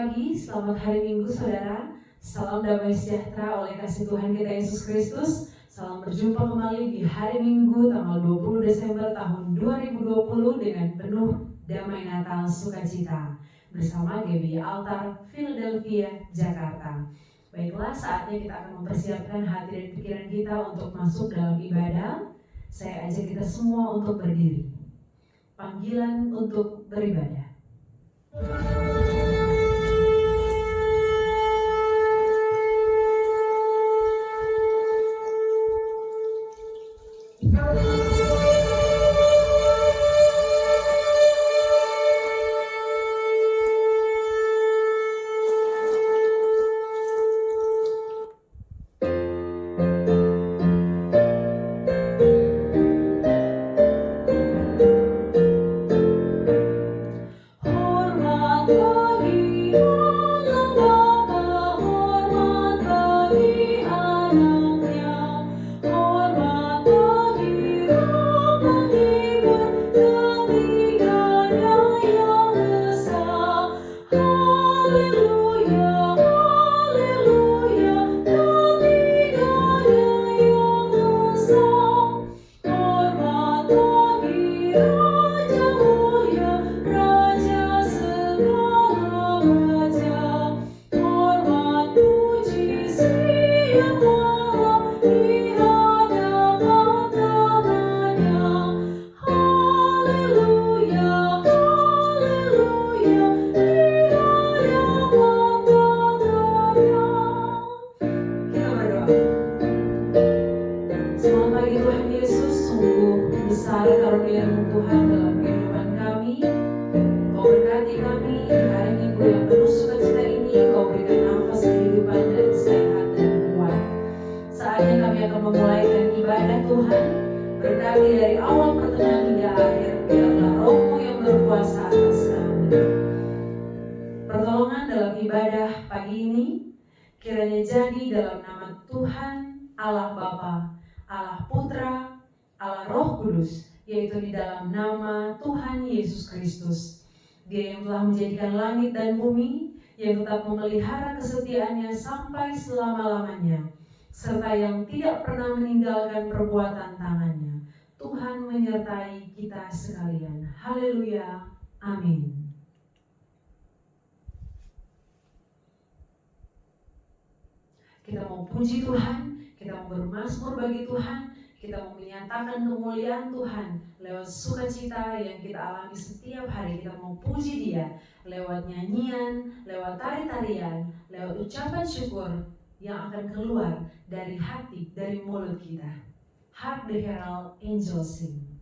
pagi, selamat hari Minggu saudara. Salam damai sejahtera oleh kasih Tuhan kita Yesus Kristus. Salam berjumpa kembali di hari Minggu tanggal 20 Desember tahun 2020 dengan penuh damai Natal sukacita. Bersama GBI Altar Philadelphia, Jakarta. Baiklah, saatnya kita akan mempersiapkan hati dan pikiran kita untuk masuk dalam ibadah. Saya ajak kita semua untuk berdiri. Panggilan untuk beribadah. Kiranya jadi dalam nama Tuhan, Allah Bapa, Allah Putra, Allah Roh Kudus, yaitu di dalam nama Tuhan Yesus Kristus. Dia yang telah menjadikan langit dan bumi, yang tetap memelihara kesetiaannya sampai selama-lamanya, serta yang tidak pernah meninggalkan perbuatan tangannya. Tuhan menyertai kita sekalian. Haleluya. Amin. Kita mau puji Tuhan, kita mau bermazmur bagi Tuhan, kita mau menyatakan kemuliaan Tuhan lewat sukacita yang kita alami setiap hari. Kita mau puji Dia lewat nyanyian, lewat tari-tarian, lewat ucapan syukur yang akan keluar dari hati, dari mulut kita. Hark the herald angels sing.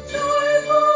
Joyful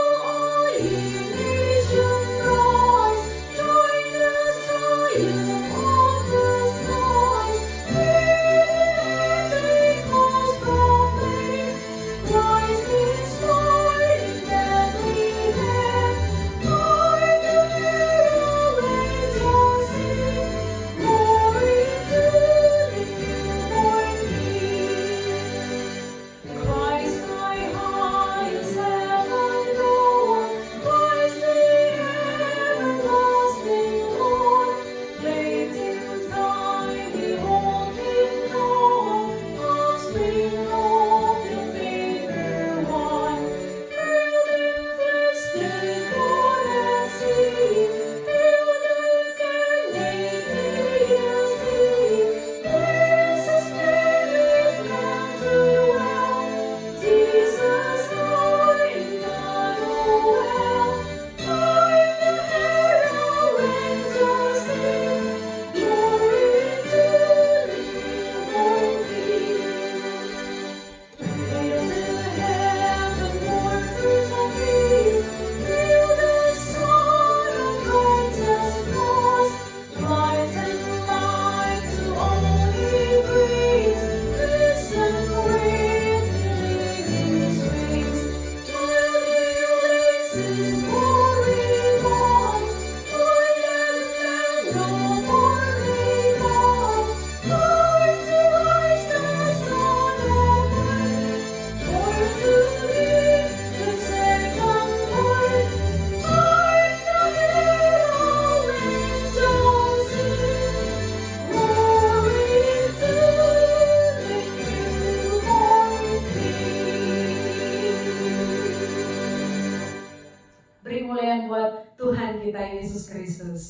kita Yesus Kristus.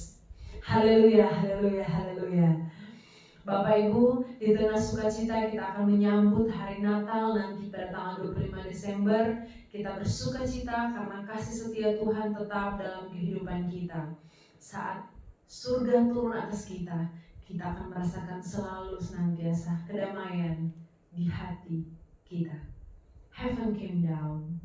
Haleluya, haleluya, haleluya. Bapak Ibu, di tengah sukacita kita akan menyambut hari Natal nanti pada tanggal 25 Desember. Kita bersukacita karena kasih setia Tuhan tetap dalam kehidupan kita. Saat surga turun atas kita, kita akan merasakan selalu senantiasa kedamaian di hati kita. Heaven came down.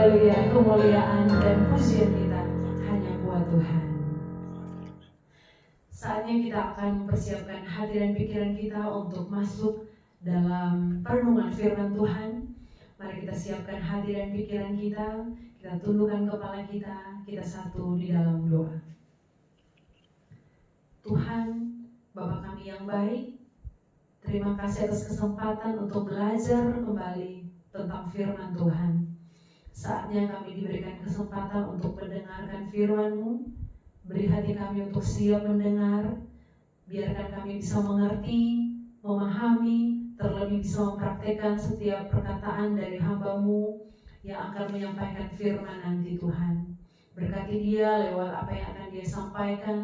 Haleluya, kemuliaan dan pujian kita hanya buat Tuhan. Saatnya kita akan mempersiapkan hati dan pikiran kita untuk masuk dalam perenungan firman Tuhan. Mari kita siapkan hati dan pikiran kita tundukkan kepala kita satu di dalam doa. Tuhan, Bapa kami yang baik, terima kasih atas kesempatan untuk belajar kembali tentang firman Tuhan. Saatnya kami diberikan kesempatan untuk mendengarkan firman-Mu. Beri hati kami untuk siap mendengar. Biarkan kami bisa mengerti, memahami, terlebih bisa mempraktekkan setiap perkataan dari hamba-Mu yang akan menyampaikan firman nanti Tuhan. Berkati dia lewat apa yang akan dia sampaikan,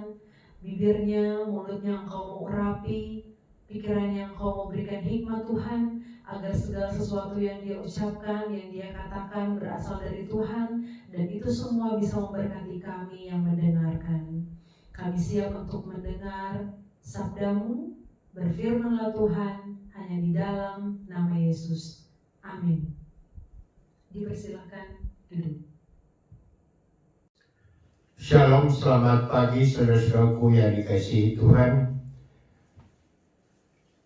bibirnya, mulutnya Engkau mau urapi, pikirannya Engkau mau berikan hikmat Tuhan, agar segala sesuatu yang dia ucapkan, yang dia katakan berasal dari Tuhan, dan itu semua bisa memberkati kami yang mendengarkan. Kami siap untuk mendengar sabda-Mu, berfirmanlah Tuhan, hanya di dalam nama Yesus. Amin. Dipersilakan duduk. Shalom, selamat pagi saudara-saudaraku yang dikasihi Tuhan.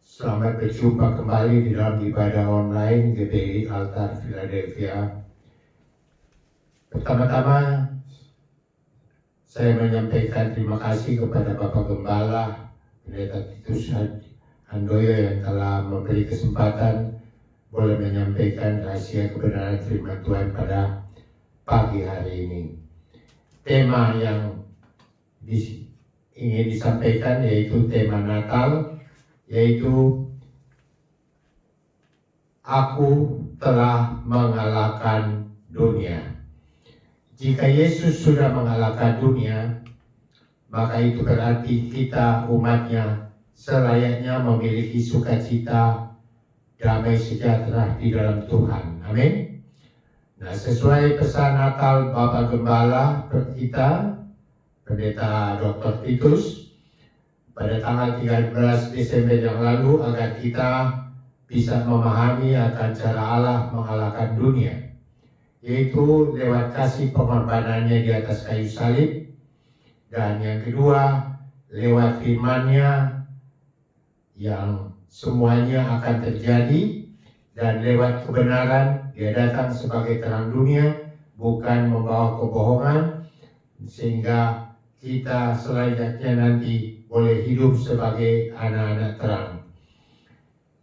Selamat berjumpa kembali di dalam ibadah online GBI Altar Philadelphia. Pertama-tama saya menyampaikan terima kasih kepada Bapak Gembala Pendeta Titus Handoyo yang telah memberi kesempatan boleh menyampaikan rahasia kebenaran firman Tuhan pada pagi hari ini. Tema yang ingin disampaikan yaitu tema Natal, yaitu Aku telah mengalahkan dunia. Jika Yesus sudah mengalahkan dunia, maka itu berarti kita umatnya selayaknya memiliki sukacita, damai sejahtera di dalam Tuhan. Amin. Nah, sesuai pesan Natal Bapak Gembala kita, Pendeta Dr. Titus, pada tanggal 13 Desember yang lalu, agar kita bisa memahami akan cara Allah mengalahkan dunia, yaitu lewat kasih pengorbanannya di atas kayu salib, dan yang kedua lewat firman-Nya yang semuanya akan terjadi, dan lewat kebenaran dia datang sebagai terang dunia, bukan membawa kebohongan, sehingga kita selayaknya nanti boleh hidup sebagai anak-anak terang.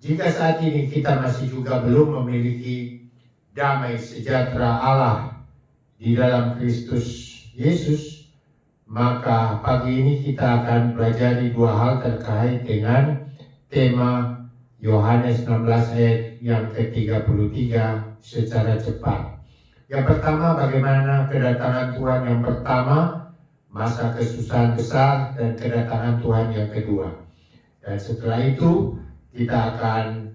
Jika saat ini kita masih juga belum memiliki damai sejahtera Allah di dalam Kristus Yesus, maka pagi ini kita akan pelajari dua hal terkait dengan tema Yohanes 16 ayat yang ke-33 secara cepat. Yang pertama, bagaimana kedatangan Tuhan yang pertama, masa kesusahan besar, dan kedatangan Tuhan yang kedua. Dan setelah itu kita akan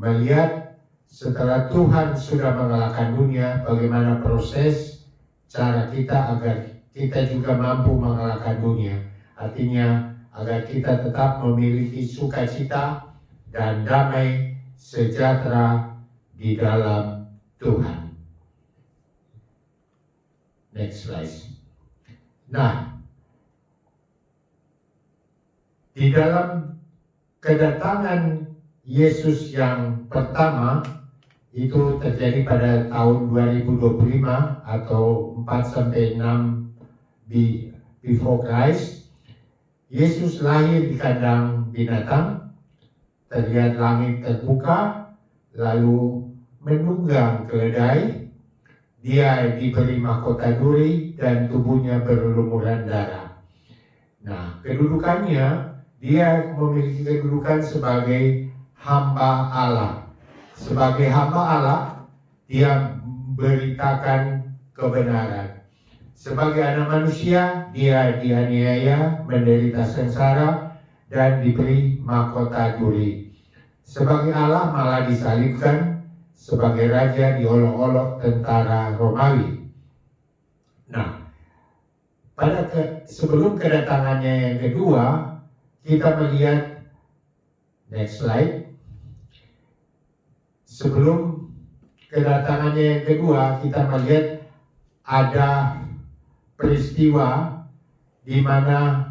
melihat setelah Tuhan sudah mengalahkan dunia, bagaimana proses cara kita agar kita juga mampu mengalahkan dunia. Artinya agar kita tetap memiliki sukacita dan damai sejahtera di dalam Tuhan. Next slide. Nah, di dalam kedatangan Yesus yang pertama itu terjadi pada tahun 2025 atau 4-6 before Christ. Yesus lahir di kandang binatang. Terlihat langit terbuka, lalu menunggang keledai. Dia diberi mahkota duri dan tubuhnya berlumuran darah. Nah, kedudukannya, dia memiliki kedudukan sebagai hamba Allah. Sebagai hamba Allah, dia memberitakan kebenaran. Sebagai anak manusia, dia dianiaya, menderita sengsara, dan diberi mahkota duri. Sebagai Allah malah disalibkan, sebagai raja diolok-olok tentara Romawi. Nah, sebelum kedatangannya yang kedua, kita melihat next slide. Sebelum kedatangannya yang kedua, kita melihat ada peristiwa di mana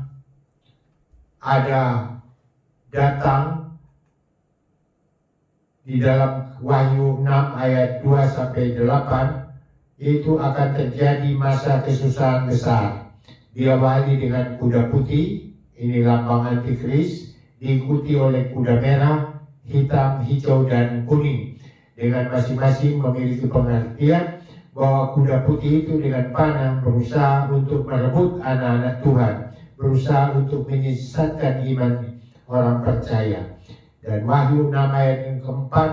ada datang di dalam Wahyu 6 ayat 2-8, itu akan terjadi masa kesusahan besar. Diawali dengan kuda putih, ini lambang antikris, diikuti oleh kuda merah, hitam, hijau, dan kuning, dengan masing-masing memiliki pengertian bahwa kuda putih itu dengan panah berusaha untuk merebut anak-anak Tuhan, berusaha untuk menyesatkan iman orang percaya. Dan Wahyu 6 ayat yang keempat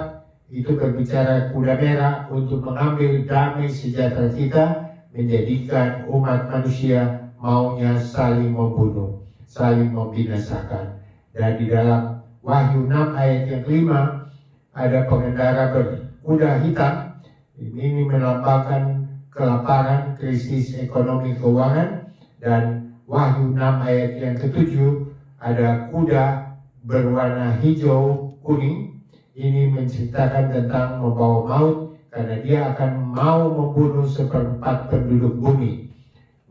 itu berbicara kuda merah untuk mengambil damai sejahtera kita, menjadikan umat manusia maunya saling membunuh, saling membinasakan. Dan di dalam Wahyu 6 ayat yang kelima ada pengendara berkuda hitam. Ini melambangkan kelaparan, krisis ekonomi keuangan. Dan Wahyu 6 ayat yang ketujuh ada kuda berwarna hijau kuning. Ini menceritakan tentang membawa maut, karena dia akan mau membunuh seperempat penduduk bumi.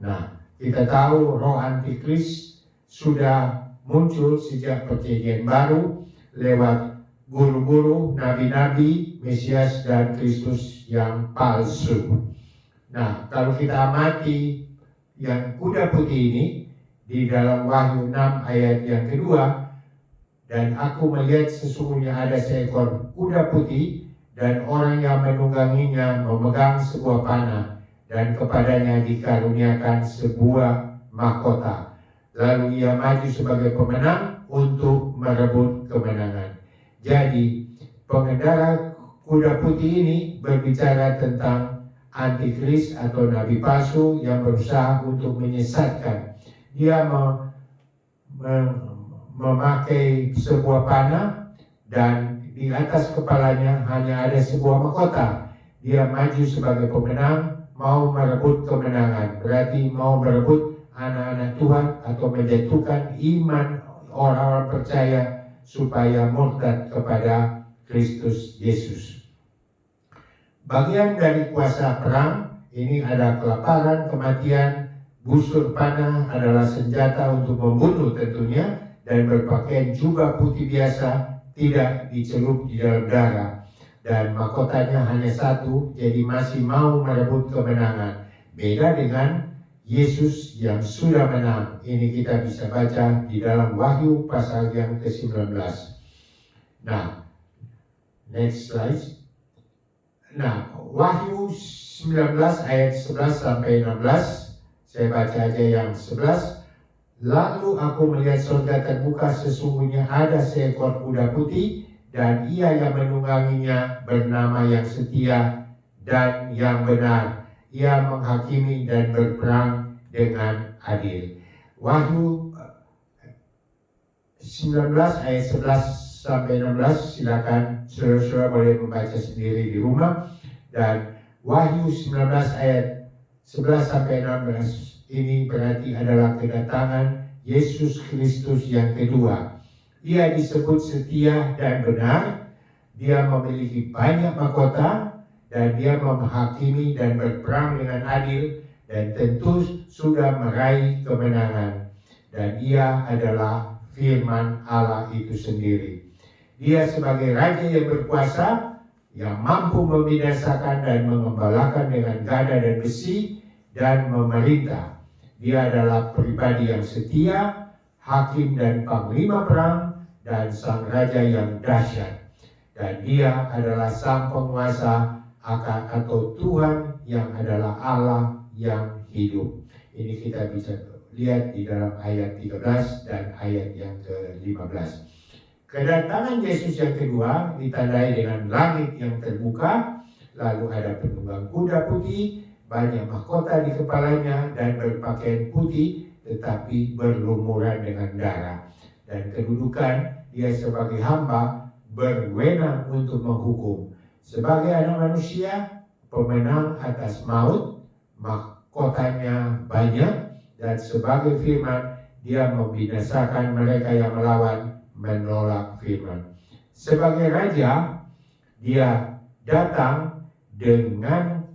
Nah, kita tahu roh antikris sudah muncul sejak perjanjian baru lewat guru-guru, nabi-nabi, Mesias, dan Kristus yang palsu. Nah, kalau kita amati yang kuda putih ini di dalam Wahyu 6 ayat yang kedua, dan aku melihat sesungguhnya ada seekor kuda putih, dan orang yang menungganginya memegang sebuah panah, dan kepadanya dikaruniakan sebuah mahkota. Lalu ia maju sebagai pemenang untuk merebut kemenangan. Jadi pengendara kuda putih ini berbicara tentang antikris atau nabi palsu yang berusaha untuk menyesatkan. Dia memakai sebuah panah, dan di atas kepalanya hanya ada sebuah mahkota. Dia maju sebagai pemenang, mau merebut kemenangan, berarti mau merebut anak-anak Tuhan atau menjatuhkan iman orang-orang percaya supaya murtad kepada Kristus Yesus. Bagian dari kuasa perang ini ada kelaparan, kematian, busur panah adalah senjata untuk membunuh tentunya, dan berpakaian jubah putih biasa, tidak dicelup di dalam darah, dan mahkotanya hanya satu, jadi masih mau merebut kemenangan. Beda dengan Yesus yang sudah menang. Ini kita bisa baca di dalam Wahyu pasal yang ke-19. Nah, next slide. Nah, Wahyu 19 ayat 11-16, saya baca aja yang 11. Lalu aku melihat surga terbuka, sesungguhnya ada seekor kuda putih, dan ia yang menungganginya bernama yang setia dan yang benar. Ia menghakimi dan berperang dengan adil. Wahyu 19 ayat 11-16, silakan saudara-saudara boleh membaca sendiri di rumah. Dan Wahyu 19 ayat 11-16 ini berarti adalah kedatangan Yesus Kristus yang kedua. Ia disebut setia dan benar. Dia memiliki banyak mahkota, dan dia menghakimi dan berperang dengan adil, dan tentu sudah meraih kemenangan. Dan ia adalah firman Allah itu sendiri. Dia sebagai raja yang berkuasa, yang mampu membinasakan dan mengembalakan dengan gada dan besi, dan memerintah. Dia adalah pribadi yang setia, hakim dan panglima perang, dan sang raja yang dahsyat. Dan dia adalah sang penguasa atau Tuhan yang adalah Allah yang hidup. Ini kita bisa lihat di dalam ayat 13 dan ayat yang ke-15. Kedatangan Yesus yang kedua ditandai dengan langit yang terbuka, lalu ada penunggang kuda putih, banyak mahkota di kepalanya, dan berpakaian putih tetapi berlumuran dengan darah. Dan kedudukan dia sebagai hamba, berwenang untuk menghukum. Sebagai anak manusia, pemenang atas maut, mahkotanya banyak, dan sebagai firman, dia membinasakan mereka yang melawan, menolak firman. Sebagai raja, dia datang dengan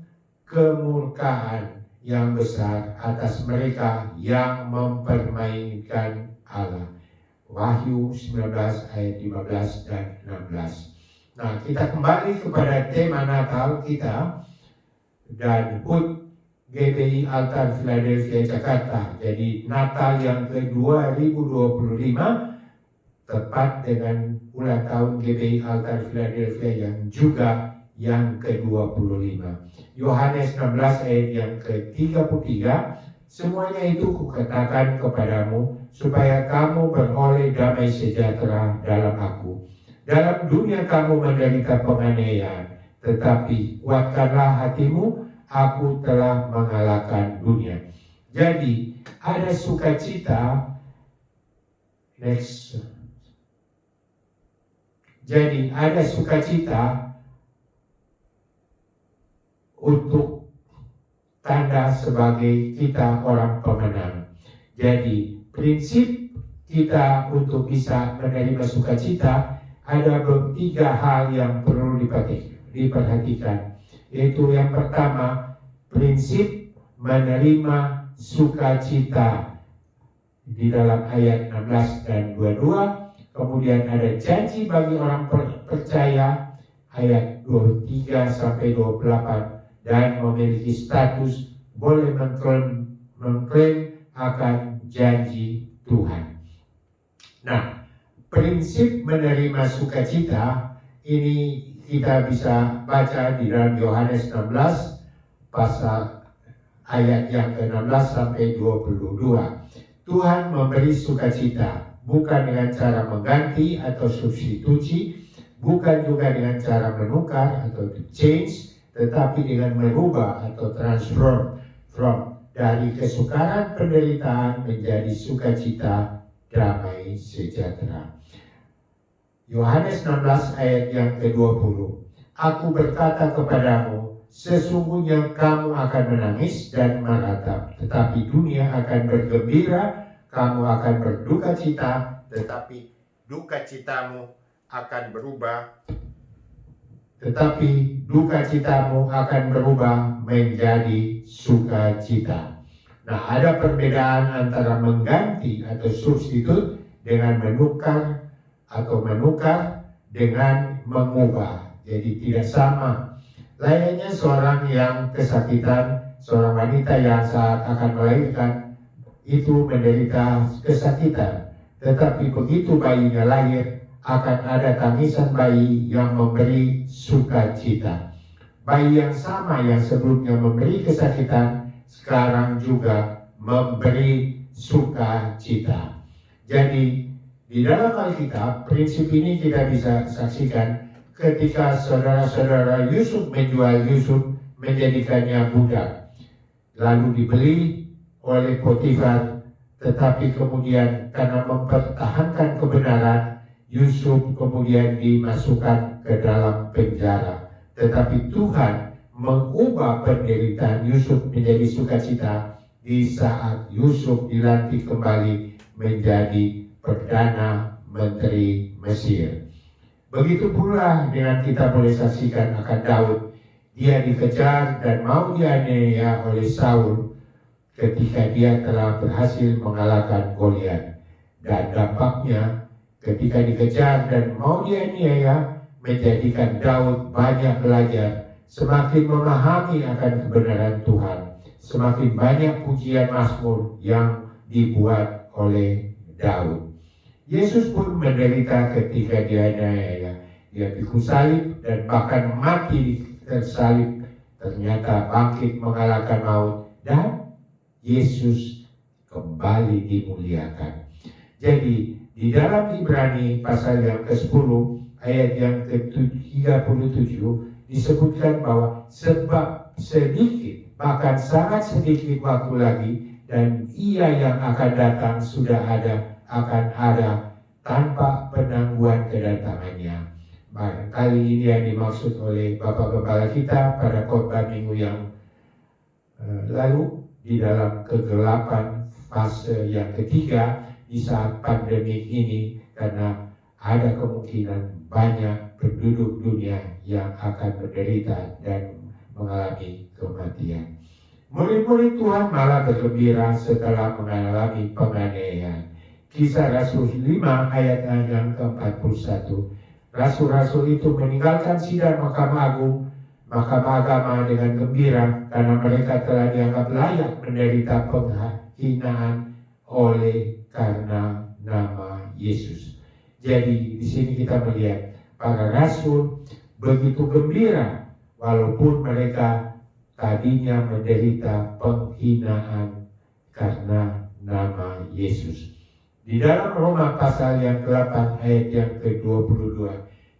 kemurkaan yang besar atas mereka yang mempermainkan Allah. Wahyu 19 ayat 15 dan 16. Nah, kita kembali kepada tema Natal kita dan HUT GBI Altar Philadelphia Jakarta. Jadi Natal yang ke-2025 tepat dengan ulang tahun GBI Altar Philadelphia yang juga yang ke-25. Yohanes 16 ayat yang ke-33, semuanya itu kukatakan kepadamu supaya kamu beroleh damai sejahtera dalam aku. Dalam dunia kamu menderita penganiayaan, tetapi kuatkanlah hatimu, aku telah mengalahkan dunia. Jadi ada sukacita. Jadi ada sukacita untuk tanda sebagai kita orang pemenang. Jadi prinsip kita untuk bisa menerima sukacita ada 3 hal yang perlu diperhatikan. Yaitu yang pertama, prinsip menerima sukacita di dalam ayat 16 dan 22. Kemudian ada janji bagi orang percaya ayat 23 sampai 28 dan memiliki status boleh mengklaim akan janji Tuhan. Nah, prinsip menerima sukacita ini kita bisa baca di dalam Yohanes 16 pasal ayat yang ke-16 sampai 22. Tuhan memberi sukacita bukan dengan cara mengganti atau substitusi, bukan juga dengan cara menukar atau change, tetapi dengan merubah atau transform dari kesukaran penderitaan menjadi sukacita damai sejahtera. Yohanes 16 ayat yang ke-20. Aku berkata kepadamu, sesungguhnya kamu akan menangis dan meratap, tetapi dunia akan bergembira. Kamu akan berduka cita, tetapi duka citamu akan berubah. Tetapi duka citamu akan berubah menjadi sukacita. Nah, ada perbedaan antara mengganti atau substitut dengan menukar dengan mengubah. Jadi tidak sama. Layaknya seorang yang kesakitan, seorang wanita yang saat akan melahirkan itu menderita kesakitan, tetapi begitu bayinya lahir akan ada tangisan bayi yang memberi sukacita. Bayi yang sama yang sebelumnya memberi kesakitan sekarang juga memberi sukacita. Jadi di dalam Alkitab prinsip ini kita bisa saksikan ketika saudara-saudara Yusuf menjual Yusuf, menjadikannya budak, lalu dibeli oleh Potifar, tetapi kemudian karena mempertahankan kebenaran, Yusuf kemudian dimasukkan ke dalam penjara. Tetapi Tuhan mengubah penderitaan Yusuf menjadi sukacita di saat Yusuf dilantik kembali menjadi Perdana Menteri Mesir. Begitu pula dengan kita boleh saksikan akan Daud. Dia dikejar dan mau dianiaya oleh Saul ketika dia telah berhasil mengalahkan Goliat. Dan dampaknya ketika dikejar dan mau dianiaya menjadikan Daud banyak belajar, semakin memahami akan kebenaran Tuhan, semakin banyak pujian mazmur yang dibuat oleh Daud. Yesus pun menderita ketika dianiaya. Dia pikul salib dan bahkan mati tersalib, ternyata bangkit mengalahkan maut dan Yesus kembali dimuliakan. Jadi di dalam Ibrani pasal yang ke-10 ayat yang ke-37 disebutkan bahwa sebab sedikit, bahkan sangat sedikit waktu lagi, dan Ia yang akan datang sudah akan ada tanpa penangguhan kedatangannya. Barangkali ini yang dimaksud oleh Bapak Gembala kita pada khotbah minggu yang lalu, di dalam kegelapan fase yang ketiga di saat pandemi ini, karena ada kemungkinan banyak penduduk dunia yang akan menderita dan mengalami kematian. Murid-murid Tuhan malah bergembira setelah mengalami penganiayaan. Kisah Rasul 5 ayat yang ke-41. rasul-rasul itu meninggalkan sidang Mahkamah Agung, Mahkamah Agama dengan gembira karena mereka telah dianggap layak menderita penghinaan oleh karena nama Yesus. Jadi di sini kita melihat para rasul begitu gembira walaupun mereka tadinya menderita penghinaan karena nama Yesus. Di dalam Roma pasal yang ke-8 ayat yang ke-22,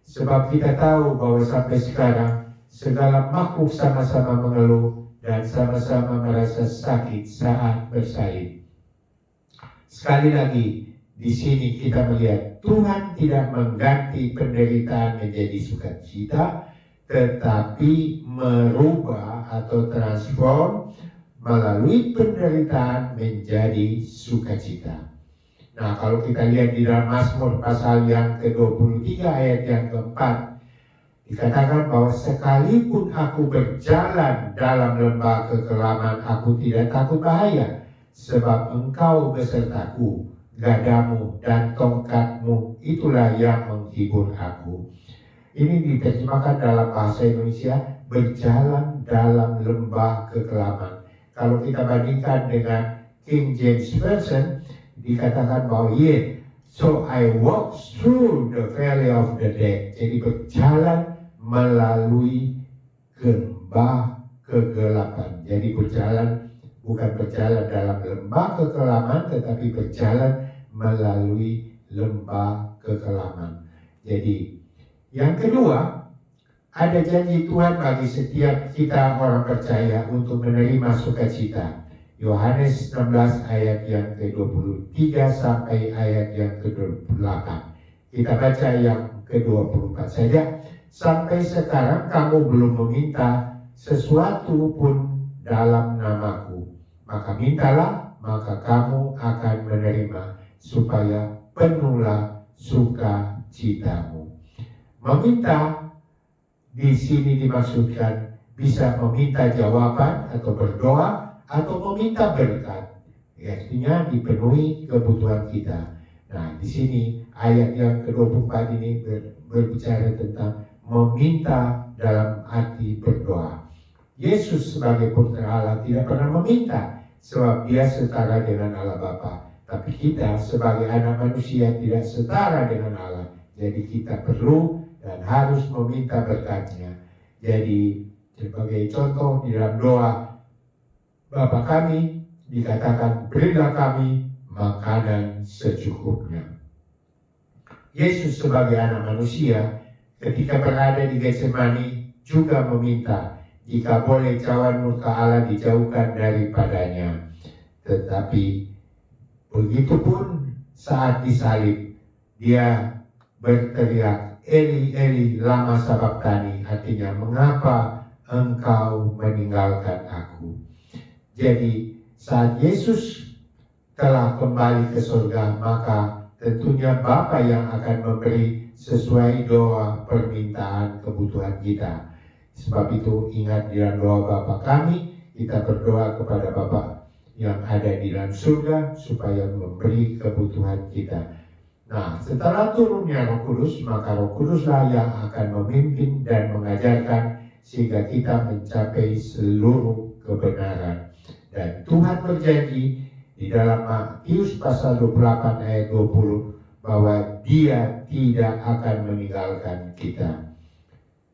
sebab kita tahu bahwa sampai sekarang segala makhluk sama-sama mengeluh dan sama-sama merasa sakit saat bersalin. Sekali lagi, di sini kita melihat Tuhan tidak mengganti penderitaan menjadi sukacita, tetapi merubah atau transform melalui penderitaan menjadi sukacita. Nah, kalau kita lihat di dalam Mazmur pasal yang ke-23 ayat yang ke-4, dikatakan bahwa sekalipun aku berjalan dalam lembah kekelaman, aku tidak takut bahaya, sebab engkau besertaku, gadamu dan tongkatmu itulah yang menghibur aku. Ini diterjemahkan dalam bahasa Indonesia, berjalan dalam lembah kekelaman. Kalau kita bandingkan dengan King James Version, dikatakan bahwa so I walk through the valley of the death. Jadi berjalan melalui lembah kegelapan. Jadi bukan berjalan dalam lembah kekelaman, tetapi berjalan melalui lembah kekelaman. Jadi yang kedua, ada janji Tuhan bagi setiap kita orang percaya untuk menerima sukacita. Yohanes 16 ayat yang ke-23 sampai ayat yang ke-28. Kita baca yang ke-24 saja. Sampai sekarang kamu belum meminta sesuatu pun dalam namaku. Maka mintalah, maka kamu akan menerima, supaya penuhlah sukacitamu. Meminta di sini dimaksudkan bisa meminta jawaban atau berdoa, atau meminta berkat, artinya dipenuhi kebutuhan kita. Nah, di sini ayat yang ke-24 ini berbicara tentang meminta dalam arti berdoa. Yesus sebagai putra Allah tidak pernah meminta, sebab dia setara dengan Allah Bapa. Tapi kita sebagai anak manusia tidak setara dengan Allah. Jadi kita perlu dan harus meminta berkatnya. Jadi sebagai contoh di dalam doa Bapa kami, dikatakan berilah kami makanan secukupnya. Yesus sebagai anak manusia ketika berada di Getsemani juga meminta jika boleh cawan murka Allah dijauhkan daripadanya. Tetapi begitupun saat disalib dia berteriak Eli Eli lama sabachthani, artinya mengapa engkau meninggalkan aku. Jadi saat Yesus telah kembali ke surga, maka tentunya Bapa yang akan memberi sesuai doa permintaan kebutuhan kita. Sebab itu ingat di dalam doa Bapa kami, kita berdoa kepada Bapa yang ada di dalam surga supaya memberi kebutuhan kita. Nah, setelah turunnya Roh Kudus, maka Roh Kuduslah yang akan memimpin dan mengajarkan sehingga kita mencapai seluruh kebenaran. Dan Tuhan berjanji di dalam Matius pasal 28 ayat 20 bahwa Dia tidak akan meninggalkan kita.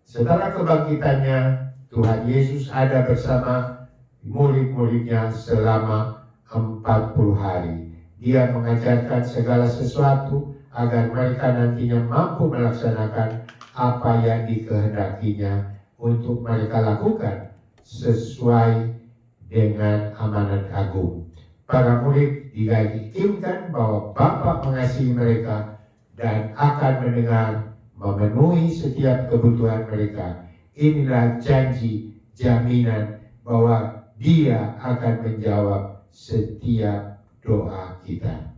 Setelah kebangkitannya, Tuhan Yesus ada bersama murid-muridnya selama 40 hari. Dia mengajarkan segala sesuatu agar mereka nantinya mampu melaksanakan apa yang dikehendakinya untuk mereka lakukan sesuai dengan amanat agung. Para murid diyakinkan bahwa Bapa mengasihi mereka dan akan mendengar, memenuhi setiap kebutuhan mereka. Inilah janji, jaminan bahwa Dia akan menjawab setiap doa kita.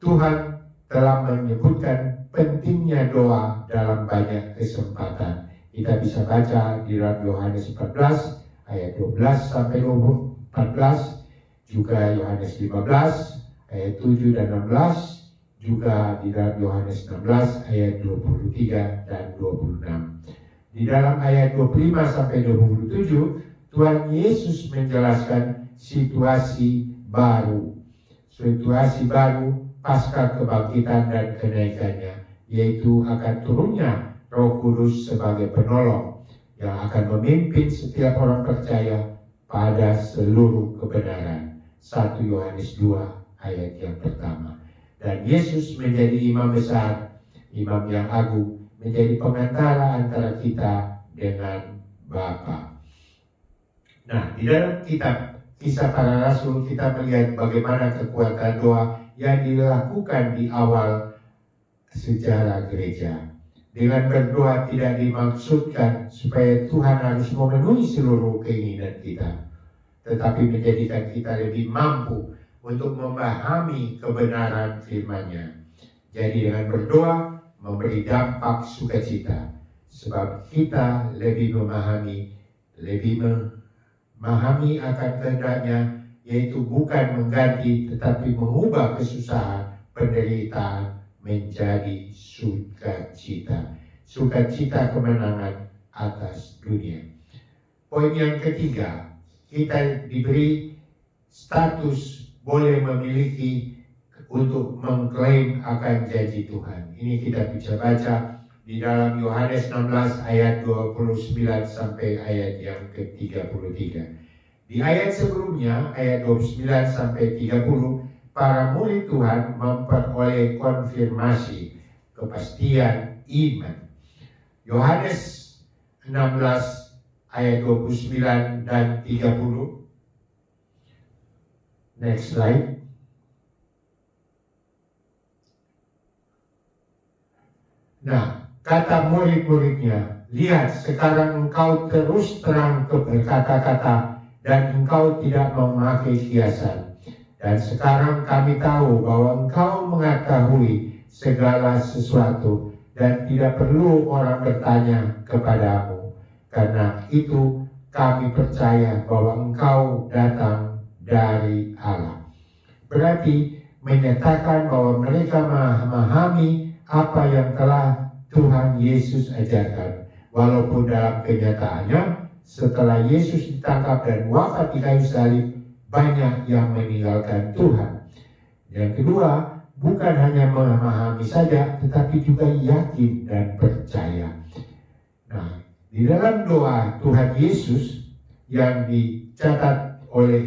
Tuhan telah menyebutkan pentingnya doa dalam banyak kesempatan. Kita bisa baca di dalam Yohanes 14 ayat 12 sampai 14, juga Yohanes 15 ayat 7 dan 16, juga di dalam Yohanes 16 ayat 23 dan 26. Di dalam ayat 25 sampai 27, Tuhan Yesus menjelaskan situasi baru. Situasi baru pasca kebangkitan dan kenaikannya, yaitu akan turunnya Roh Kudus sebagai penolong yang akan memimpin setiap orang percaya pada seluruh kebenaran. 1 Yohanes 2 ayat yang pertama. Dan Yesus menjadi imam besar, imam yang agung, menjadi pengantara antara kita dengan Bapa. Nah, di dalam kitab Kisah Para Rasul kita melihat bagaimana kekuatan doa yang dilakukan di awal sejarah gereja. Dengan berdoa tidak dimaksudkan supaya Tuhan harus memenuhi seluruh keinginan kita, tetapi menjadikan kita lebih mampu untuk memahami kebenaran firman-Nya. Jadi dengan berdoa memberi dampak sukacita, sebab kita lebih memahami akan kehendak-Nya, yaitu bukan mengganti tetapi mengubah kesusahan, penderitaan menjadi sukacita. Sukacita kemenangan atas dunia. Poin yang ketiga, kita diberi status boleh memiliki untuk mengklaim akan janji Tuhan. Ini kita bisa baca di dalam Yohanes 16 ayat 29 sampai ayat yang ke-33. Di ayat sebelumnya, ayat 29 sampai 30, para murid Tuhan memperoleh konfirmasi kepastian iman. Yohanes 16 ayat 29 dan 30. Next slide. Nah, kata murid-muridnya, lihat sekarang engkau terus terang berkata-kata dan engkau tidak memakai kiasan. Dan sekarang kami tahu bahwa engkau mengetahui segala sesuatu dan tidak perlu orang bertanya kepadamu. Karena itu kami percaya bahwa engkau datang dari Allah. Berarti menyatakan bahwa mereka memahami apa yang telah Tuhan Yesus ajarkan. Walaupun dalam kenyataannya setelah Yesus ditangkap dan wafat di kayu salib, banyak yang meninggalkan Tuhan. Yang kedua, bukan hanya memahami saja, tetapi juga yakin dan percaya. Nah, di dalam doa Tuhan Yesus yang dicatat oleh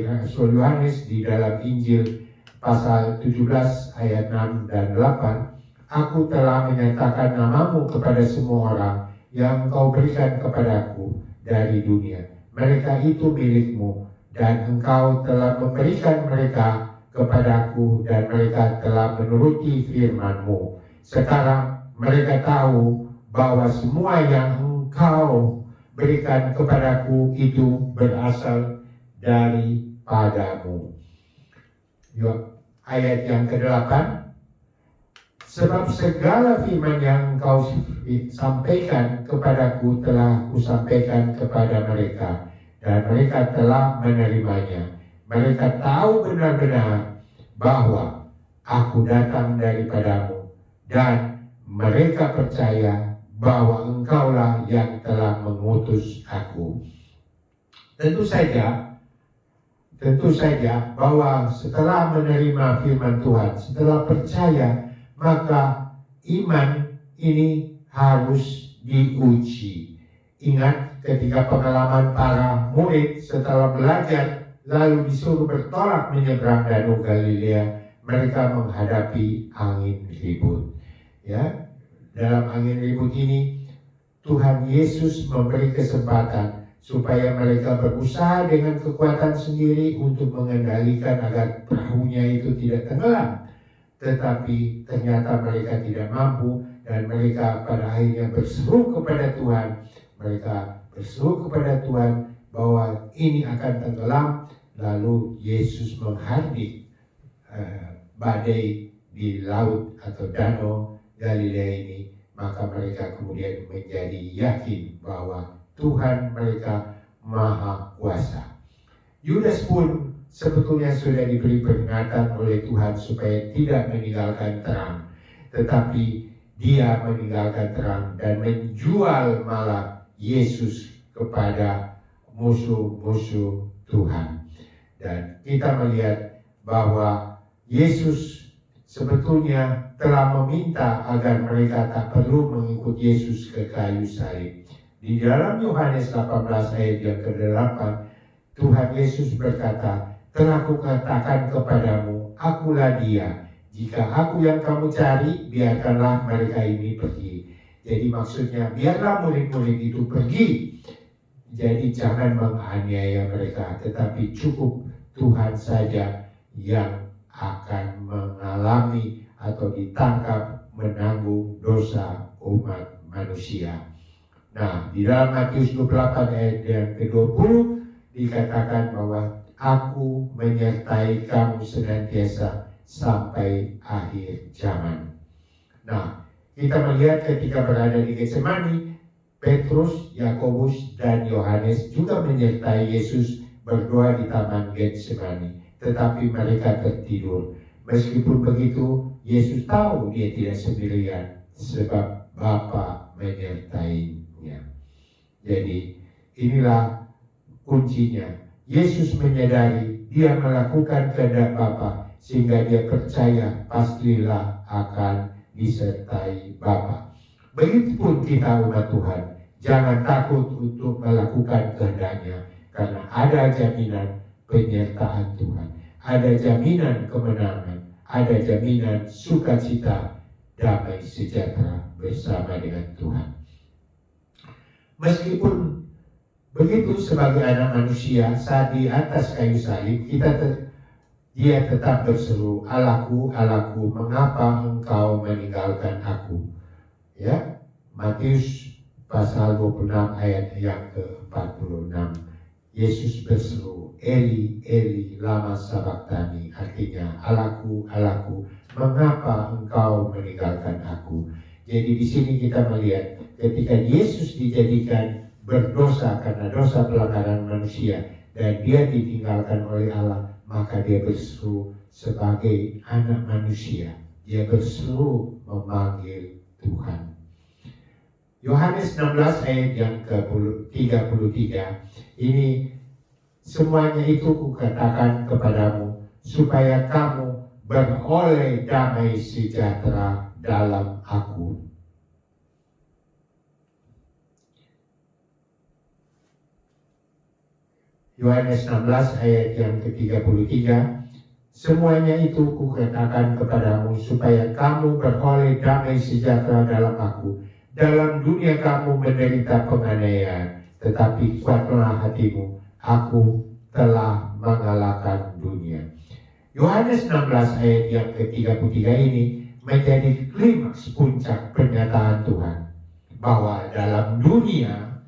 Rasul Yohanes di dalam Injil pasal 17 ayat 6 dan 8, aku telah menyatakan namamu kepada semua orang yang engkau berikan kepadaku dari dunia. Mereka itu milikmu dan engkau telah memberikan mereka kepadaku dan mereka telah menuruti firman-Mu. Sekarang mereka tahu bahwa semua yang engkau berikan kepadaku itu berasal daripadamu. Ayat yang ke-8, sebab segala firman yang engkau sampaikan kepadaku telah kusampaikan kepada mereka, dan mereka telah menerimanya. Mereka tahu benar-benar bahwa aku datang daripadamu, dan mereka percaya bahwa engkaulah yang telah mengutus aku. Tentu saja bahwa setelah menerima firman Tuhan, setelah percaya, maka iman ini harus diuji. Ingat ketika pengalaman para murid setelah belajar lalu disuruh bertolak menyeberang Danau Galilea, mereka menghadapi angin ribut. Ya, dalam angin ribut ini Tuhan Yesus memberi kesempatan supaya mereka berusaha dengan kekuatan sendiri untuk mengendalikan agar perahunya itu tidak tenggelam. Tetapi ternyata mereka tidak mampu dan mereka pada akhirnya berseru kepada Tuhan. Mereka berseru kepada Tuhan bahwa ini akan tenggelam. Lalu Yesus menghardik badai di laut atau danau Galilea ini. Maka mereka kemudian menjadi yakin bahwa Tuhan mereka maha kuasa. Yudas pun sebetulnya sudah diberi peringatan oleh Tuhan supaya tidak meninggalkan terang, tetapi dia meninggalkan terang dan menjual malah Yesus kepada musuh-musuh Tuhan. Dan kita melihat bahwa Yesus sebetulnya telah meminta agar mereka tak perlu mengikut Yesus ke kayu salib. Di dalam Yohanes 18 ayat yang ke-8, Tuhan Yesus berkata, "Telah kukatakan kepadamu, akulah dia. Jika aku yang kamu cari, biarkanlah mereka ini pergi." Jadi maksudnya, biarlah murid-murid itu pergi. Jadi jangan menganiaya mereka, tetapi cukup Tuhan saja yang akan mengalami atau ditangkap menanggung dosa umat manusia. Nah, di dalam Matius 28 ayat yang ke-20 dikatakan bahwa aku menyertai kamu senantiasa sampai akhir zaman. Nah, kita melihat ketika berada di Getsemani, Petrus, Yakobus, dan Yohanes juga menyertai Yesus berdoa di taman Getsemani, tetapi mereka tertidur. Meskipun begitu, Yesus tahu dia tidak sendirian sebab Bapa menyertainya. Jadi inilah kuncinya. Yesus menyadari dia melakukan kehendak Bapa, sehingga dia percaya pastilah akan disertai Bapa. Begitupun kita umat Tuhan, jangan takut untuk melakukan kehendaknya, karena ada jaminan penyertaan Tuhan, ada jaminan kemenangan, ada jaminan sukacita, damai sejahtera bersama dengan Tuhan. Meskipun begitu, sebagai anak manusia saat di atas kayu salib, dia tetap berseru, "Allahku, Allahku, mengapa engkau meninggalkan aku?" Ya, Matius pasal 26 ayat yang ke-46. Yesus berseru, "Eli, Eli, lama sabachthani," artinya, "Allahku, Allahku, mengapa engkau meninggalkan aku?" Jadi di sini kita melihat ketika Yesus dijadikan berdosa karena dosa pelanggaran manusia dan dia ditinggalkan oleh Allah, maka dia berseru sebagai anak manusia. Dia berseru memanggil Tuhan. Yohanes 16 ayat yang ke-33, ini semuanya itu kukatakan kepadamu supaya kamu beroleh damai sejahtera dalam aku. Yohanes 16 ayat yang ke-33, semuanya itu kukatakan kepadamu supaya kamu beroleh damai sejahtera dalam aku. Dalam dunia kamu menderita penganiayaan, tetapi kuatlah hatimu, aku telah mengalahkan dunia. Yohanes 16 ayat yang ke-33 ini menjadi klimaks puncak pernyataan Tuhan bahwa dalam dunia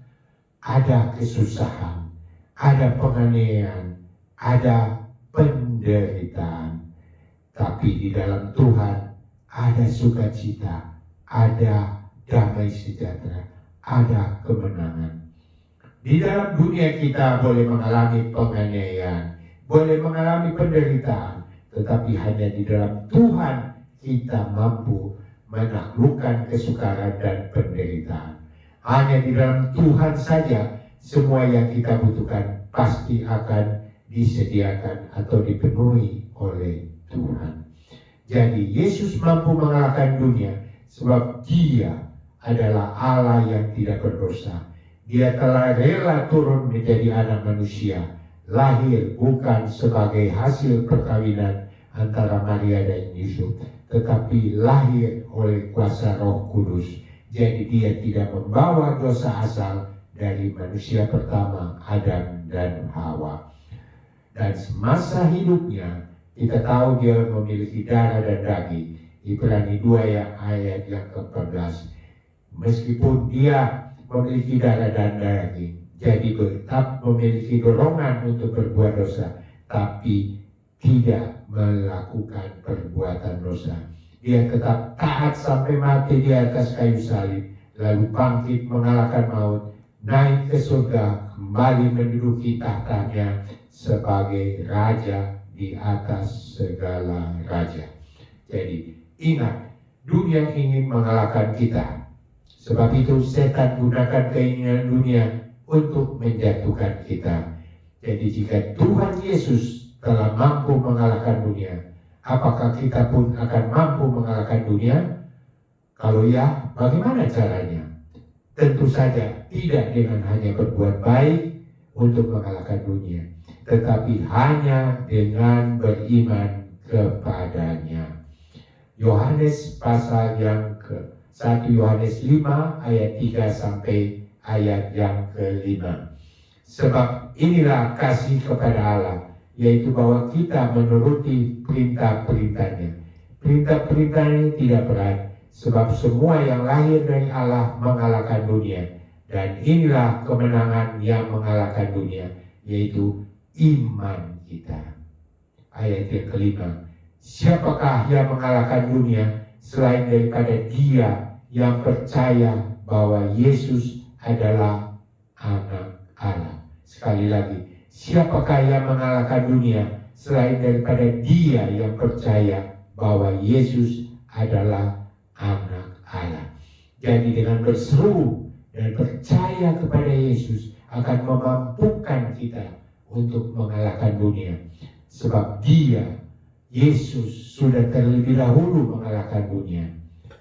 ada kesusahan, ada penganiayaan, ada penderitaan, tapi di dalam Tuhan ada sukacita, ada damai sejahtera, ada kemenangan. Di dalam dunia kita boleh mengalami penganiayaan, boleh mengalami penderitaan, tetapi hanya di dalam Tuhan kita mampu menaklukkan kesukaran dan penderitaan. Hanya di dalam Tuhan saja semua yang kita butuhkan pasti akan disediakan atau dipenuhi oleh Tuhan. Jadi Yesus mampu mengalahkan dunia sebab Dia adalah Allah yang tidak berdosa. Dia telah rela turun menjadi anak manusia, lahir bukan sebagai hasil perkawinan antara Maria dan Yusuf, tetapi lahir oleh kuasa Roh Kudus. Jadi dia tidak membawa dosa asal dari manusia pertama, Adam dan Hawa. Dan semasa hidupnya kita tahu dia memiliki darah dan daging. Ibrani 2 ayat yang ke-14. Meskipun dia memiliki darah dan daging, jadi tetap memiliki dorongan untuk berbuat dosa, tapi tidak melakukan perbuatan dosa. Dia tetap taat sampai mati di atas kayu salib, lalu bangkit mengalahkan maut, naik ke surga, kembali menduduki tahtanya sebagai raja di atas segala raja. Jadi ingat, dunia ingin mengalahkan kita. Sebab itu setan gunakan keinginan dunia untuk menjatuhkan kita. Jadi jika Tuhan Yesus telah mampu mengalahkan dunia, apakah kita pun akan mampu mengalahkan dunia? Kalau ya, bagaimana caranya? Tentu saja tidak dengan hanya berbuat baik untuk mengalahkan dunia, tetapi hanya dengan beriman kepadanya. Yohanes pasal yang ke 1 Yohanes 5 ayat 3 sampai ayat yang ke-5. Sebab inilah kasih kepada Allah, yaitu bahwa kita menuruti perintah-perintahnya. Perintah-perintahnya tidak berat, sebab semua yang lahir dari Allah mengalahkan dunia. Dan inilah kemenangan yang mengalahkan dunia, yaitu iman kita. Ayat yang ke-5. Siapakah yang mengalahkan dunia selain daripada dia yang percaya bahwa Yesus adalah anak Allah? Sekali lagi, siapakah yang mengalahkan dunia selain daripada dia yang percaya bahwa Yesus adalah anak Allah? Jadi dengan berseru dan percaya kepada Yesus akan memampukan kita untuk mengalahkan dunia. Sebab dia, Yesus, sudah terlebih dahulu mengalahkan dunia.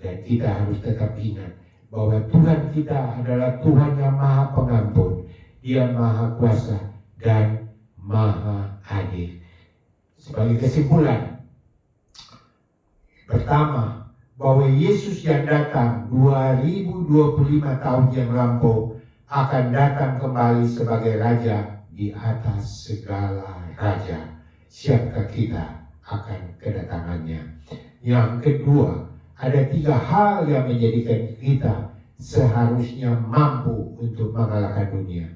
Dan kita harus tetap ingat bahwa Tuhan kita adalah Tuhan yang Maha Pengampun. Dia Maha Kuasa dan Maha Adil. Sebagai kesimpulan, pertama, bahwa Yesus yang datang 2025 tahun yang lampau akan datang kembali sebagai Raja di atas segala raja. Siapkah kita akan kedatangannya? Yang kedua, ada 3 hal yang menjadikan kita seharusnya mampu untuk mengalahkan dunia.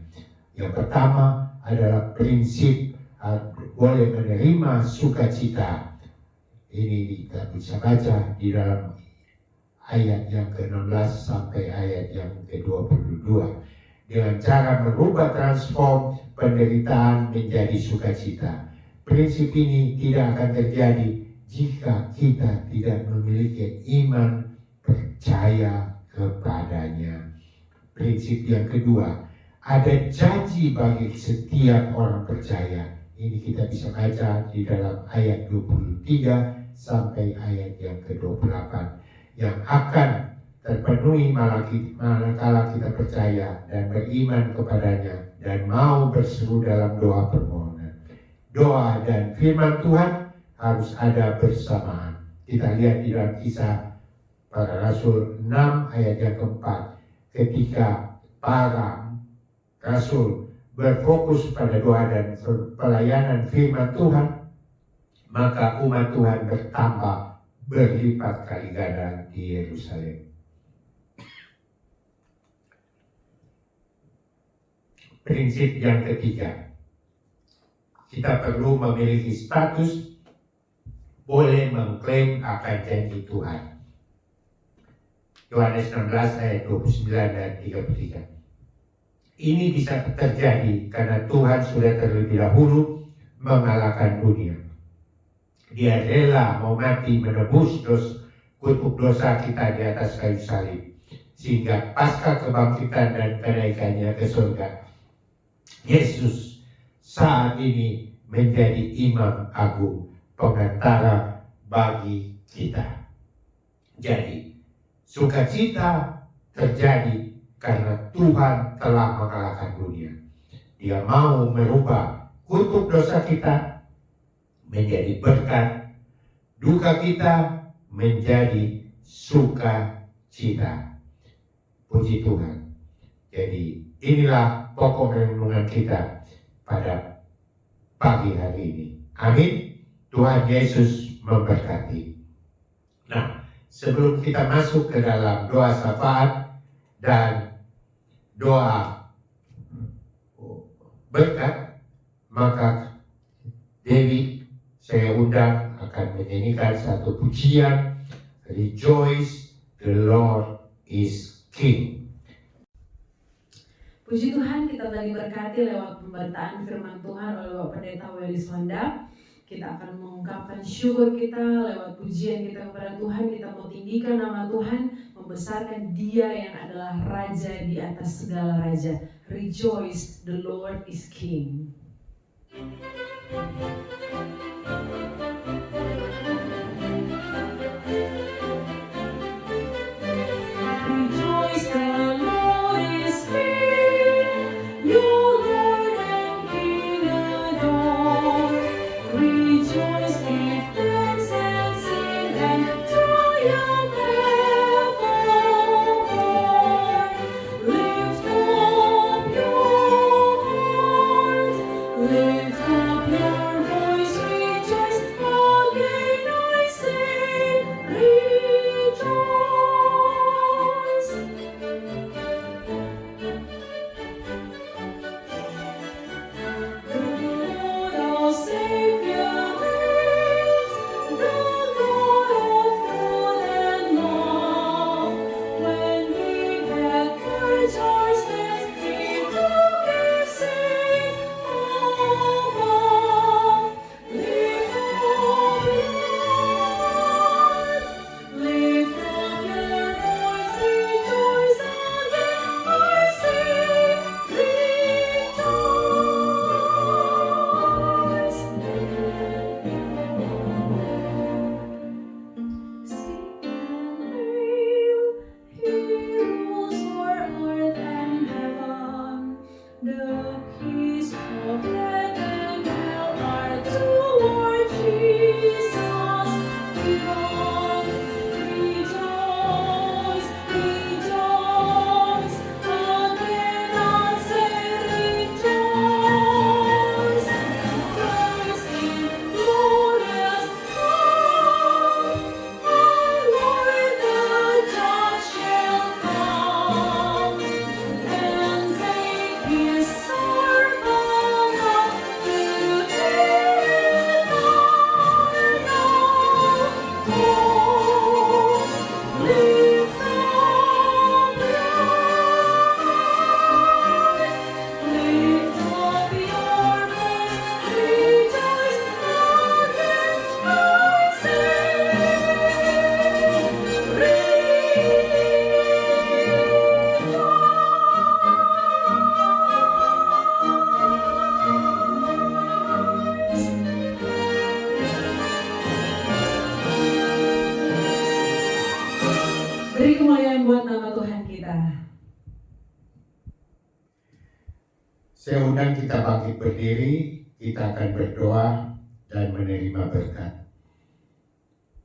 Yang pertama adalah prinsip boleh menerima sukacita. Ini kita bisa baca di dalam ayat yang ke-16 sampai ayat yang ke-22. Dengan cara merubah transform penderitaan menjadi sukacita. Prinsip ini tidak akan terjadi jika kita tidak memiliki iman percaya kepadanya. Prinsip yang kedua, ada janji bagi setiap orang percaya. Ini kita bisa baca di dalam ayat 23 sampai ayat yang ke-28 yang akan terpenuhi manakala kita percaya dan beriman kepadanya dan mau berseru dalam doa permohonan. Doa dan firman Tuhan harus ada bersamaan. Kita lihat di dalam Kisah Para Rasul 6 ayat yang keempat, ketika para rasul berfokus pada doa dan pelayanan firman Tuhan, maka umat Tuhan bertambah berlipat kali ganda di Yerusalem. Prinsip yang ketiga, kita perlu memiliki status boleh mengklaim akan janji Tuhan. Yohanes 16 ayat 29 dan 33. Ini bisa terjadi karena Tuhan sudah terlebih dahulu mengalahkan dunia. Dia rela mau mati menebus kutuk dosa kita di atas kayu salib, sehingga pasca kebangkitan dan kenaikannya ke surga, Yesus saat ini menjadi imam agung, pengantara bagi kita. Jadi sukacita terjadi karena Tuhan telah mengalahkan dunia. Dia mau merubah kutuk dosa kita menjadi berkat, duka kita menjadi sukacita. Puji Tuhan. Jadi inilah pokok renungan kita pada pagi hari ini. Amin. Tuhan Yesus memberkati. Nah, sebelum kita masuk ke dalam doa syafaat dan doa berkat, maka Dewi saya undang akan menyanyikan satu pujian, Rejoice, the Lord is King. Puji Tuhan, kita tadi berkati lewat pemberitaan firman Tuhan oleh Bapak Pendeta Welly Sonda. Kita akan mengungkapkan syukur kita lewat pujian kita kepada Tuhan. Kita mau tinggikan nama Tuhan, membesarkan Dia yang adalah Raja di atas segala raja. Rejoice, the Lord is King. Rejoice, the Lord is King. Your Lord and King adore. Rejoice, give thanks and sing and triumph evermore. Lift up your heart, lift up your voice, rejoice. Again I sing, rejoice. The Lord our Savior reigns, the God of truth and love. When He had purged our sins, He took His seat above. Lift up your heart, lift up your voice, rejoice. Again I sing, rejoice. Sing and hail, He rules o'er earth and heaven. The keys of death and hell are toward Jesus given. Rejoice, rejoice. Again I say rejoice. Christ in glorious crown, our Lord the Judge shall come and take His servant up to eternal home. Lift up your heart, lift up your voice, rejoice. Again I Beri kemuliaan buat nama Tuhan kita. Saya undang kita bangkit berdiri, kita akan berdoa dan menerima berkat.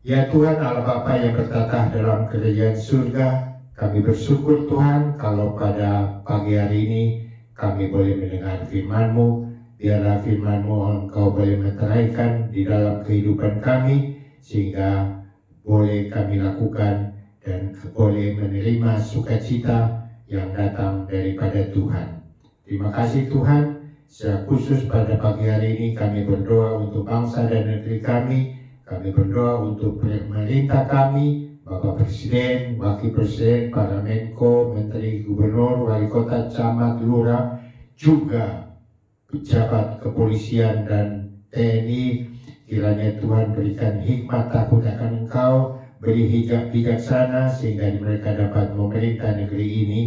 Ya Tuhan Allah Bapa yang bertatah dalam kerajaan surga, kami bersyukur Tuhan kalau pada pagi hari ini kami boleh mendengar firman-Mu. Biarlah firman-Mu Engkau boleh meteraikan di dalam kehidupan kami, sehingga boleh kami lakukan dan boleh menerima sukacita yang datang daripada Tuhan. Terima kasih Tuhan. Secara khusus pada pagi hari ini kami berdoa untuk bangsa dan negeri kami. Kami berdoa untuk pemerintah kami, Bapak Presiden, Wakil Presiden, para Menko, Menteri, Gubernur, Wali Kota, Camat, Lurah, juga pejabat kepolisian dan TNI. Kiranya Tuhan berikan hikmat takut akan Engkau, beri hijab bijaksana sehingga mereka dapat memerintah negeri ini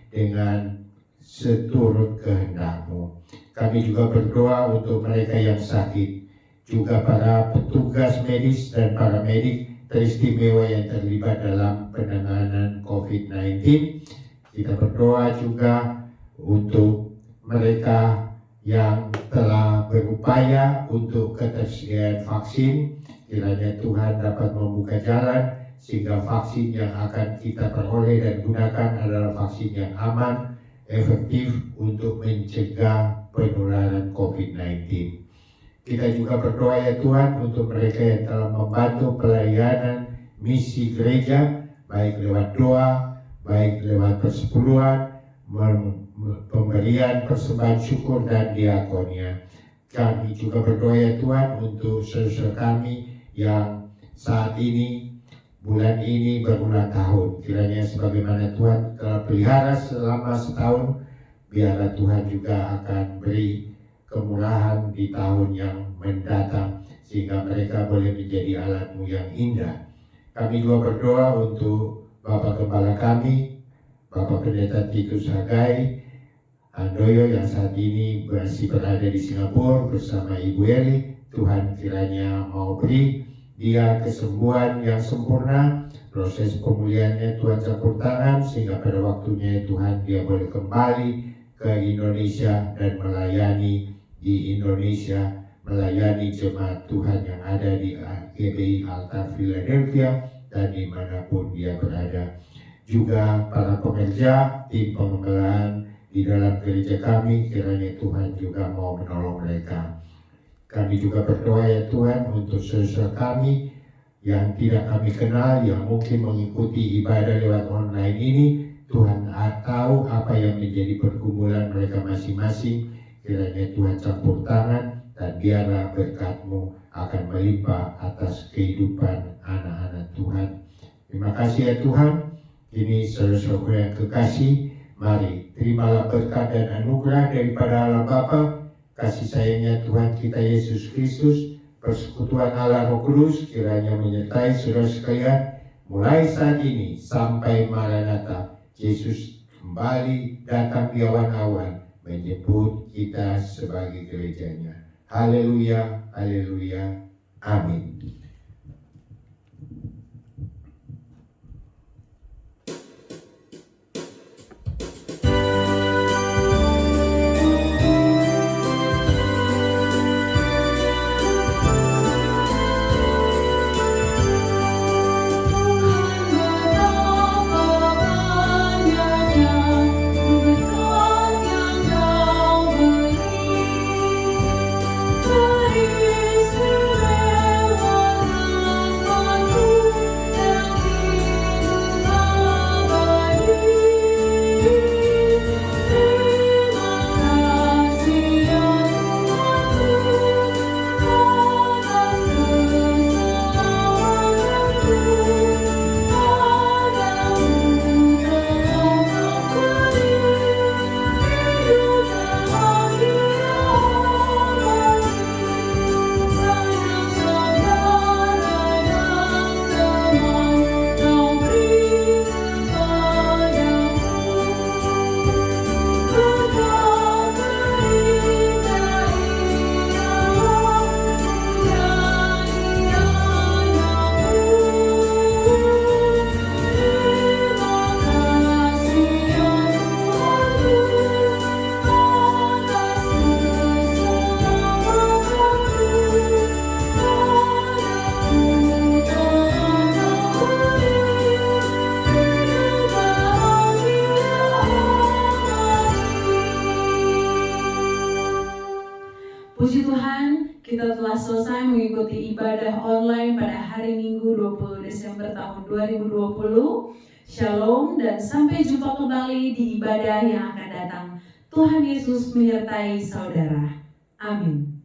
dengan seturut kehendak-Mu. Kami juga berdoa untuk mereka yang sakit, juga para petugas medis dan paramedik teristimewa yang terlibat dalam penanganan COVID-19. Kita berdoa juga untuk mereka yang telah berupaya untuk ketersediaan vaksin. Kiranya Tuhan dapat membuka jalan sehingga vaksin yang akan kita peroleh dan gunakan adalah vaksin yang aman, efektif untuk mencegah penularan COVID-19. Kita juga berdoa ya Tuhan untuk mereka yang telah membantu pelayanan misi gereja, baik lewat doa, baik lewat persepuluhan, pemberian persembahan syukur dan diakonia. Kami juga berdoa ya Tuhan untuk saudara kami yang saat ini, bulan ini berulang tahun. Kiranya sebagaimana Tuhan telah pelihara selama setahun biarlah Tuhan juga akan beri kemurahan di tahun yang mendatang, sehingga mereka boleh menjadi alat-Mu yang indah. Kami juga berdoa untuk Bapak Gembala kami, Bapak Pendeta Titus Hagai Handoyo yang saat ini masih berada di Singapura bersama Ibu Eli. Tuhan kiranya mau beri dia kesembuhan yang sempurna, proses pemulihannya Tuhan campur tangan, sehingga pada waktunya Tuhan dia boleh kembali ke Indonesia dan melayani di Indonesia, melayani jemaat Tuhan yang ada di GBI Altar Philadelphia dan dimanapun dia berada. Juga para pekerja, tim pengembalaan di dalam gereja kami, kiranya Tuhan juga mau menolong mereka. Kami juga berdoa ya Tuhan untuk saudara kami yang tidak kami kenal, yang mungkin mengikuti ibadah lewat online ini. Tuhan tahu apa yang menjadi pergumulan mereka masing-masing. Kiranya Tuhan campur tangan dan biarlah berkat-Mu akan melimpah atas kehidupan anak-anak Tuhan. Terima kasih ya Tuhan. Ini saudara-saudara yang kekasih, mari terimalah berkat dan anugerah daripada Allah Bapa, kasih sayangnya Tuhan kita Yesus Kristus, persekutuan Allah Roh Kudus kiranya menyertai saudara sekalian mulai saat ini sampai Maranatha. Yesus kembali datang di awan-awan menjemput kita sebagai gerejanya. Haleluya, haleluya, amin. Puji Tuhan, kita telah selesai mengikuti ibadah online pada hari Minggu 20 Desember tahun 2020. Shalom dan sampai jumpa kembali di ibadah yang akan datang. Tuhan Yesus menyertai saudara. Amin.